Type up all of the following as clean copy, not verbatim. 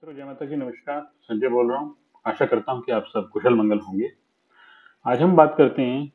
मित्रों, जय माता की। नमस्कार। संजय बोल रहा हूँ। आशा करता हूँ कि आप सब कुशल मंगल होंगे। आज हम बात करते हैं,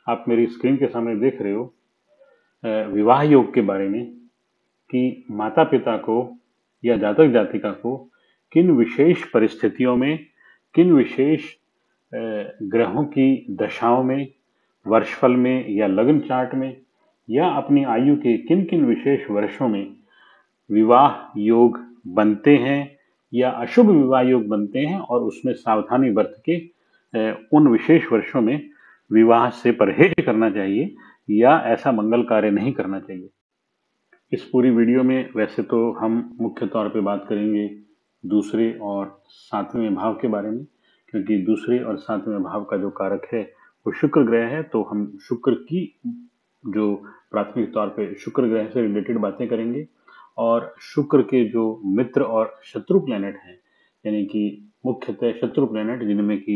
आप मेरी स्क्रीन के सामने देख रहे हो, विवाह योग के बारे में, कि माता पिता को या जातक जातिका को किन विशेष परिस्थितियों में, किन विशेष ग्रहों की दशाओं में, वर्षफल में या लग्न चार्ट में, या अपनी आयु के किन किन विशेष वर्षों में विवाह योग बनते हैं या अशुभ विवाह योग बनते हैं, और उसमें सावधानी बरत के उन विशेष वर्षों में विवाह से परहेज करना चाहिए या ऐसा मंगल कार्य नहीं करना चाहिए। इस पूरी वीडियो में वैसे तो हम मुख्य तौर पे बात करेंगे दूसरे और सातवें भाव के बारे में, क्योंकि दूसरे और सातवें भाव का जो कारक है वो शुक्र ग्रह है। तो हम शुक्र की जो प्राथमिक तौर पे शुक्र ग्रह से रिलेटेड बातें करेंगे, और शुक्र के जो मित्र और शत्रु प्लैनेट हैं, यानी कि मुख्यतः शत्रु प्लैनेट जिनमें कि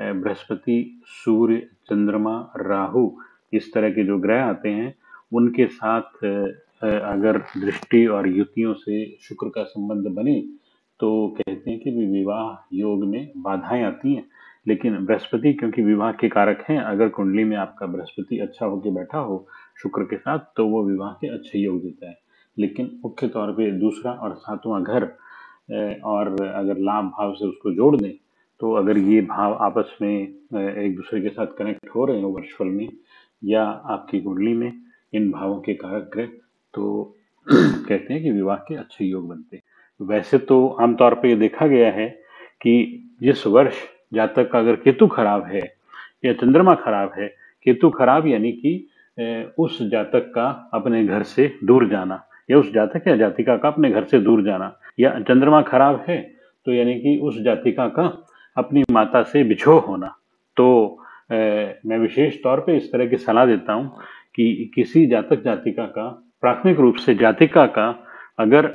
बृहस्पति, सूर्य, चंद्रमा, राहु, इस तरह के जो ग्रह आते हैं, उनके साथ अगर दृष्टि और युतियों से शुक्र का संबंध बने तो कहते हैं कि विवाह योग में बाधाएं आती हैं। लेकिन बृहस्पति क्योंकि विवाह के कारक हैं, अगर कुंडली में आपका बृहस्पति अच्छा होकर बैठा हो शुक्र के साथ, तो वो विवाह के अच्छे योग देता है। लेकिन मुख्य तौर पे दूसरा और सातवां घर, और अगर लाभ भाव से उसको जोड़ दें, तो अगर ये भाव आपस में एक दूसरे के साथ कनेक्ट हो रहे हो वर्षफल में या आपकी कुंडली में, इन भावों के कारक ग्रह, तो कहते हैं कि विवाह के अच्छे योग बनते हैं। वैसे तो आमतौर पे ये देखा गया है कि जिस वर्ष जातक का अगर केतु खराब है या चंद्रमा खराब है, केतु खराब यानी कि उस जातक का अपने घर से दूर जाना, या उस जातक या जातिका का अपने घर से दूर जाना, या चंद्रमा खराब है तो यानी कि उस जातिका का अपनी माता से बिछोह होना। तो मैं विशेष तौर पे इस तरह की सलाह देता हूँ कि किसी जातक जातिका का, प्राथमिक रूप से जातिका का, अगर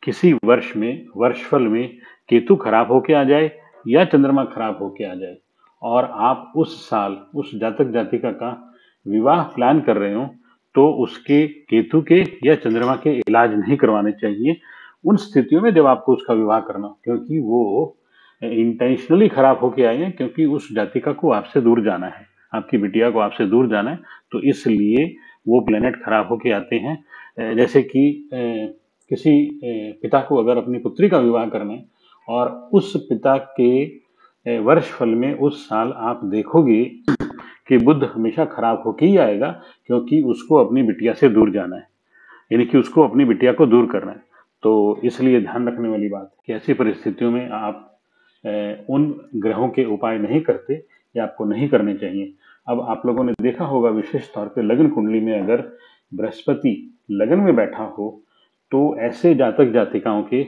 किसी वर्ष में वर्षफल में केतु खराब होके आ जाए या चंद्रमा खराब होके आ जाए, और आप उस साल उस जातक जातिका का विवाह प्लान कर रहे हो, तो उसके केतु के या चंद्रमा के इलाज नहीं करवाने चाहिए उन स्थितियों में जब आपको उसका विवाह करना, क्योंकि वो इंटेंशनली खराब होके आए हैं, क्योंकि उस जातिका को आपसे दूर जाना है, आपकी बिटिया को आपसे दूर जाना है। तो इसलिए वो प्लेनेट खराब होके आते हैं। जैसे कि किसी पिता को अगर अपनी पुत्री का विवाह करना है, और उस पिता के वर्षफल में उस साल आप देखोगे कि बुध हमेशा खराब होके ही आएगा, क्योंकि उसको अपनी बिटिया से दूर जाना है, यानी कि उसको अपनी बिटिया को दूर करना है। तो इसलिए ध्यान रखने वाली बात है कि ऐसी परिस्थितियों में आप उन ग्रहों के उपाय नहीं करते या आपको नहीं करने चाहिए। अब आप लोगों ने देखा होगा विशेष तौर पे लग्न कुंडली में अगर बृहस्पति लगन में बैठा हो, तो ऐसे जातक जातिकाओं के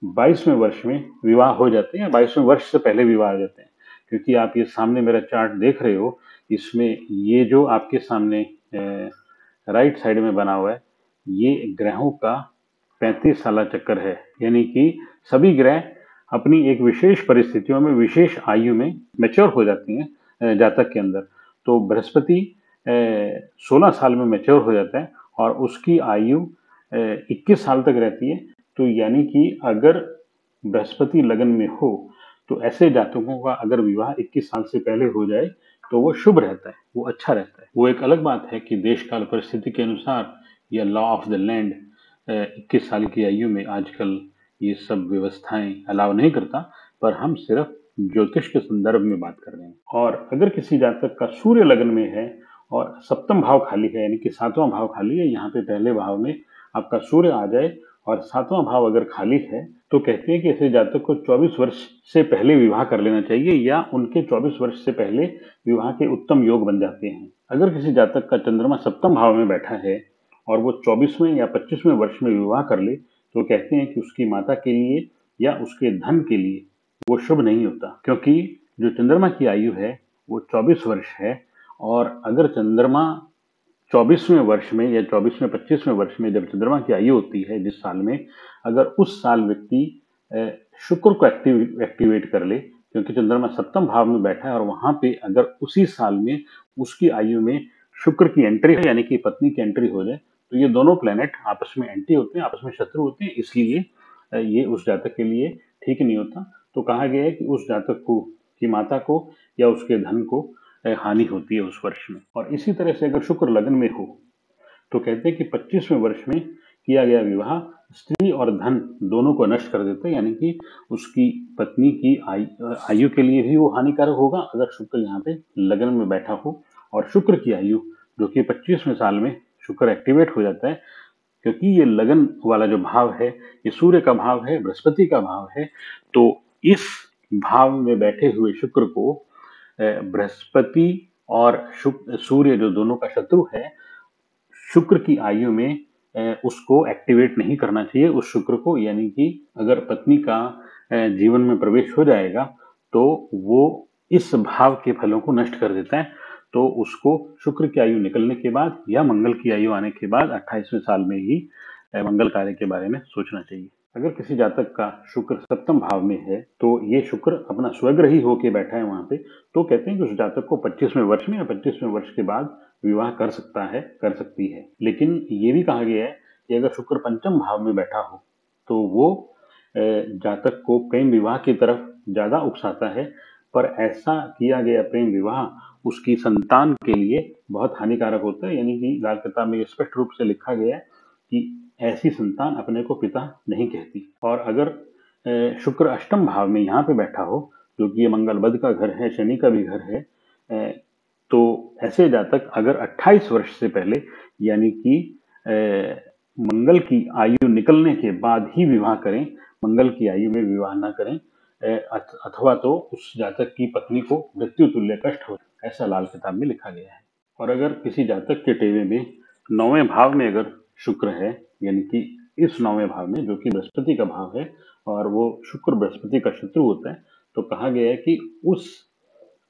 22वें वर्ष में विवाह हो जाते हैं, 22वें वर्ष से पहले विवाह हो जाते हैं। क्योंकि आप ये सामने मेरा चार्ट देख रहे हो, इसमें ये जो आपके सामने राइट साइड में बना हुआ है, ये ग्रहों का 35 साला चक्कर है। यानी कि सभी ग्रह अपनी एक विशेष परिस्थितियों में विशेष आयु में मैच्योर हो जाती हैं जातक के अंदर। तो बृहस्पति 16 साल में मैच्योर हो जाता है और उसकी आयु 21 साल तक रहती है। तो यानी कि अगर बृहस्पति लगन में हो, तो ऐसे जातकों का अगर विवाह 21 साल से पहले हो जाए तो वो शुभ रहता है, वो अच्छा रहता है। वो एक अलग बात है कि देश काल परिस्थिति के अनुसार या लॉ ऑफ द लैंड 21 साल की आयु में आजकल ये सब व्यवस्थाएं अलाउ नहीं करता, पर हम सिर्फ ज्योतिष के संदर्भ में बात कर रहे हैं। और अगर किसी जातक का सूर्य लगन में है और सप्तम भाव खाली है, यानी कि सातवां भाव खाली है, यहाँ पे पहले भाव में आपका सूर्य आ जाए और सातवां भाव अगर खाली है, तो कहते हैं कि ऐसे जातक को 24 वर्ष से पहले विवाह कर लेना चाहिए, या उनके 24 वर्ष से पहले विवाह के उत्तम योग बन जाते हैं। अगर किसी जातक का चंद्रमा सप्तम भाव में बैठा है और वो 24वें या 25वें वर्ष में विवाह कर ले, तो कहते हैं कि उसकी माता के लिए या उसके धन के लिए वो शुभ नहीं होता, क्योंकि जो चंद्रमा की आयु है वो 24 वर्ष है। और अगर चंद्रमा 24वें वर्ष में या 24वें 25वें वर्ष में जब चंद्रमा की आयु होती है जिस साल में, अगर उस साल व्यक्ति शुक्र को एक्टिवेट कर ले, क्योंकि चंद्रमा सप्तम भाव में बैठा है, और वहां पे अगर उसी साल में उसकी आयु में शुक्र की एंट्री है, यानी कि पत्नी की एंट्री हो जाए, तो ये दोनों प्लेनेट आपस में एंटी होते हैं, आपस में शत्रु होते हैं। इसलिए ये उस जातक के लिए ठीक नहीं होता। तो कहा गया है कि उस जातक को की माता को या उसके धन को हानि होती है उस वर्ष में। और इसी तरह से अगर शुक्र लग्न में हो तो कहते हैं कि 25वें वर्ष में किया गया विवाह स्त्री और धन दोनों को नष्ट कर देता है, यानी कि उसकी पत्नी की आयु के लिए भी वो हानिकारक होगा अगर शुक्र यहाँ पे लग्न में बैठा हो। और शुक्र की आयु जो कि 25वें साल में शुक्र एक्टिवेट हो जाता है, क्योंकि ये लगन वाला जो भाव है ये सूर्य का भाव है, बृहस्पति का भाव है। तो इस भाव में बैठे हुए शुक्र को बृहस्पति और सूर्य जो दोनों का शत्रु है, शुक्र की आयु में उसको एक्टिवेट नहीं करना चाहिए उस शुक्र को। यानी कि अगर पत्नी का जीवन में प्रवेश हो जाएगा तो वो इस भाव के फलों को नष्ट कर देता है। तो उसको शुक्र की आयु निकलने के बाद या मंगल की आयु आने के बाद 28वें साल में ही मंगल कार्य के बारे में सोचना चाहिए। अगर किसी जातक का शुक्र सप्तम भाव में है तो ये शुक्र अपना स्वग्रही होके बैठा है वहां पे, तो कहते हैं कि उस जातक को 25वें वर्ष में या 25वें वर्ष के बाद विवाह कर सकती है। लेकिन ये भी कहा गया है कि अगर शुक्र पंचम भाव में बैठा हो तो वो जातक को प्रेम विवाह की तरफ ज्यादा उकसाता है, पर ऐसा किया गया प्रेम विवाह उसकी संतान के लिए बहुत हानिकारक होता है। यानी कि लाल किताब में स्पष्ट रूप से लिखा गया है कि ऐसी संतान अपने को पिता नहीं कहती। और अगर शुक्र अष्टम भाव में यहाँ पे बैठा हो, जो कि ये मंगल बुध का घर है, शनि का भी घर है, तो ऐसे जातक अगर 28 वर्ष से पहले यानी कि मंगल की आयु निकलने के बाद ही विवाह करें, मंगल की आयु में विवाह ना करें, अथवा तो उस जातक की पत्नी को मृत्यु तुल्य कष्ट हो, ऐसा लाल किताब में लिखा गया है। और अगर किसी जातक के टेवे में 9वें भाव में अगर शुक्र है, यानी कि इस 9वें भाव में जो कि बृहस्पति का भाव है और वो शुक्र बृहस्पति का शत्रु होता है, तो कहा गया है कि उस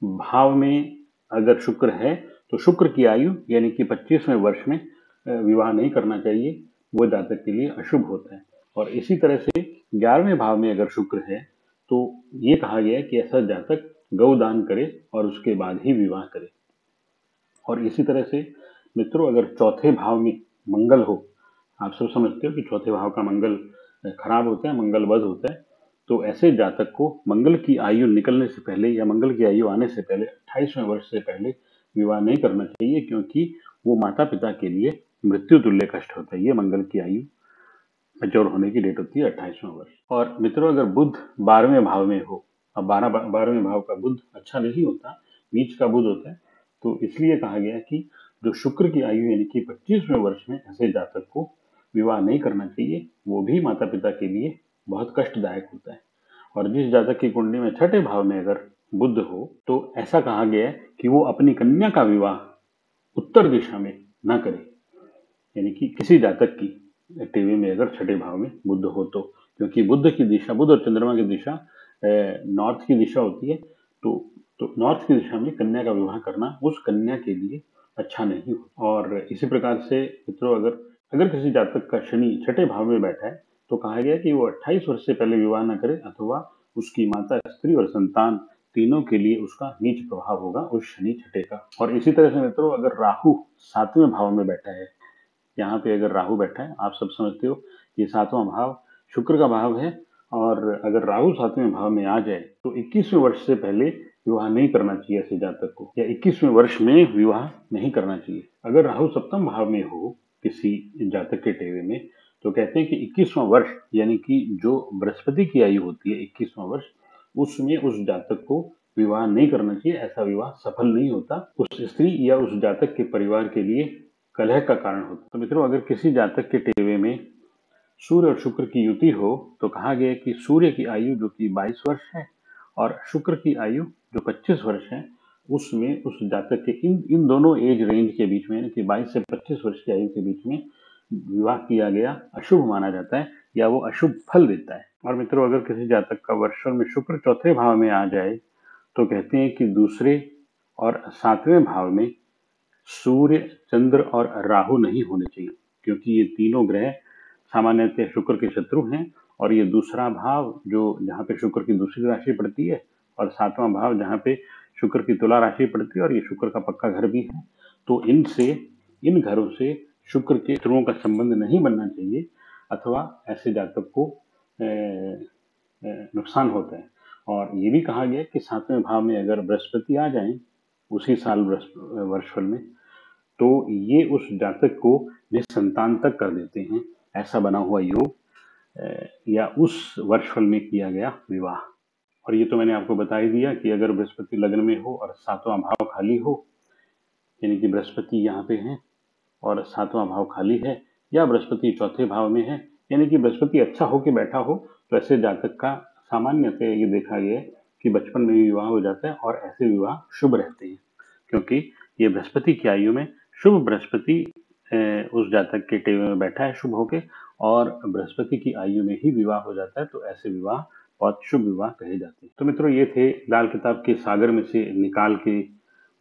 भाव में अगर शुक्र है तो शुक्र की आयु यानी कि 25वें वर्ष में विवाह नहीं करना चाहिए, वो जातक के लिए अशुभ होता है। और इसी तरह से 11वें भाव में अगर शुक्र है तो ये कहा गया है कि ऐसा जातक गौदान करे और उसके बाद ही विवाह करे। और इसी तरह से मित्रों, अगर चौथे भाव में मंगल हो, आप सब समझते हो कि चौथे भाव का मंगल खराब होता है, मंगल वध होता है, तो ऐसे जातक को मंगल की आयु निकलने से पहले या मंगल की आयु आने से पहले 28वें वर्ष से पहले विवाह नहीं करना चाहिए, क्योंकि वो माता पिता के लिए मृत्यु तुल्य कष्ट होता है। ये मंगल की आयु मैच्योर होने की डेट होती है 28वां वर्ष। और मित्रों, अगर बुध 12वें भाव में हो, अब 12वें भाव का बुध अच्छा नहीं होता, नीच का बुध होता है, तो इसलिए कहा गया कि जो शुक्र की आयु यानी कि 25वें वर्ष में ऐसे जातक को विवाह नहीं करना चाहिए, वो भी माता पिता के लिए बहुत कष्टदायक होता है। और जिस जातक की कुंडली में छठे भाव में अगर बुध हो तो ऐसा कहा गया है कि वो अपनी कन्या का विवाह उत्तर दिशा में ना करे। यानी कि किसी जातक की टीवी में अगर छठे भाव में बुध हो तो, क्योंकि बुध की दिशा, बुध और चंद्रमा की दिशा नॉर्थ की दिशा होती है, तो नॉर्थ की दिशा में कन्या का विवाह करना उस कन्या के लिए अच्छा नहीं हो। और इसी प्रकार से मित्रों, अगर किसी जातक का शनि छठे भाव में बैठा है तो कहा गया कि वो 28 वर्ष से पहले विवाह न करे, अथवा उसकी माता, स्त्री और संतान तीनों के लिए उसका नीच प्रभाव होगा उस शनि छठे का। और इसी तरह से मित्रों, अगर राहु 7वें भाव में बैठा है, यहाँ पे अगर राहु बैठा है, आप सब समझते हो ये 7वां भाव शुक्र का भाव है, और अगर राहु 7वें भाव में आ जाए तो 21वें वर्ष से पहले विवाह नहीं करना चाहिए ऐसे जातक को, या 21वें वर्ष में विवाह नहीं करना चाहिए। अगर राहु सप्तम भाव में हो किसी जातक के टेवे में, तो कहते हैं कि 21वां वर्ष यानी कि जो बृहस्पति की आयु होती है 21वां वर्ष, उसमें उस जातक को विवाह नहीं करना चाहिए। ऐसा विवाह सफल नहीं होता, उस स्त्री या उस जातक के परिवार के लिए कलह का कारण होता। तो मित्रों, अगर किसी जातक के टेवे में सूर्य और शुक्र की युति हो तो कहा गया कि सूर्य की आयु जो कि 22 वर्ष है और शुक्र की आयु जो 25 वर्ष है, उसमें उस जातक के इन दोनों एज रेंज के बीच में, कि 22 से 25 वर्ष की आयु के बीच में विवाह किया गया अशुभ माना जाता है, या वो अशुभ फल देता है। और मित्रों, अगर किसी जातक का वर्षफल में शुक्र चौथे भाव में आ जाए तो कहते हैं कि दूसरे और 7वें भाव में सूर्य, चंद्र और राहु नहीं होने चाहिए, क्योंकि ये तीनों ग्रह सामान्यतः शुक्र के शत्रु हैं। और ये दूसरा भाव जो जहाँ पे शुक्र की दूसरी राशि पड़ती है, और 7वां भाव जहाँ पे शुक्र की तुला राशि पड़ती है, और ये शुक्र का पक्का घर भी है, तो इन घरों से शुक्र के शत्रुओं का संबंध नहीं बनना चाहिए, अथवा ऐसे जातक को नुकसान होता है। और ये भी कहा गया कि 7वें भाव में अगर बृहस्पति आ जाए उसी साल वर्षफल में, तो ये उस जातक को निसंतान तक कर देते हैं। ऐसा बना हुआ योग या उस वर्षफल में किया गया विवाह। और ये तो मैंने आपको बता ही दिया कि अगर बृहस्पति लग्न में हो और 7वां भाव खाली हो, यानी कि बृहस्पति यहाँ पे है और 7वां भाव खाली है, या बृहस्पति चौथे भाव में है, यानी कि बृहस्पति अच्छा होके बैठा हो, तो ऐसे जातक का सामान्यतः ये देखा गया है कि बचपन में भी विवाह हो जाता है और ऐसे विवाह शुभ रहते हैं, क्योंकि ये बृहस्पति की आयु में शुभ बृहस्पति उस जातक के टेबल में बैठा है शुभ होके, और बृहस्पति की आयु में ही विवाह हो जाता है, तो ऐसे विवाह बहुत शुभ विवाह कहे जाते हैं। तो मित्रों, ये थे लाल किताब के सागर में से निकाल के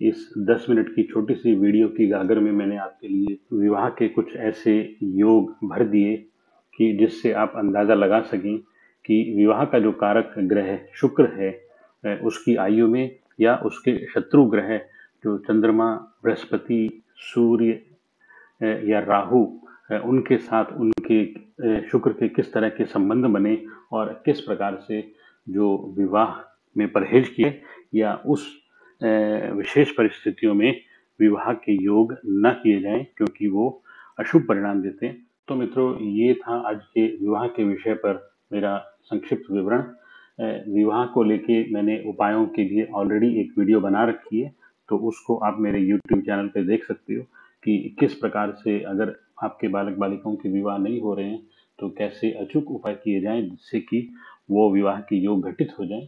इस 10 मिनट की छोटी सी वीडियो की गागर में मैंने आपके लिए विवाह के कुछ ऐसे योग भर दिए कि जिससे आप अंदाजा लगा सकें कि विवाह का जो कारक ग्रह शुक्र है, उसकी आयु में या उसके शत्रु ग्रह जो चंद्रमा, बृहस्पति, सूर्य या राहु, उनके साथ उनके शुक्र के किस तरह के संबंध बने और किस प्रकार से जो विवाह में परहेज किए या उस विशेष परिस्थितियों में विवाह के योग न किए जाएं क्योंकि वो अशुभ परिणाम देते हैं। तो मित्रों, ये था आज के विवाह के विषय पर मेरा संक्षिप्त विवरण। विवाह को लेके मैंने उपायों के लिए ऑलरेडी एक वीडियो बना रखी है, तो उसको आप मेरे YouTube चैनल पे देख सकते हो कि किस प्रकार से अगर आपके बालक बालिकाओं के विवाह नहीं हो रहे हैं तो कैसे अचूक उपाय किए जाएं जिससे कि वो विवाह के योग घटित हो जाएं।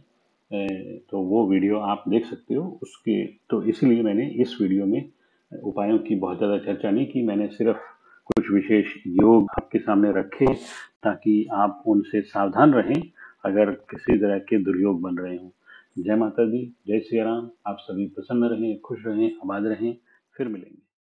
तो वो वीडियो आप देख सकते हो उसके। तो इसलिए मैंने इस वीडियो में उपायों की बहुत ज़्यादा चर्चा नहीं की, मैंने सिर्फ कुछ विशेष योग आपके सामने रखे ताकि आप उनसे सावधान रहें अगर किसी तरह के दुर्योग बन रहे हों। जय माता दी, जय श्री राम। आप सभी प्रसन्न रहें, खुश रहें, आबाद रहें। फिर मिलेंगे।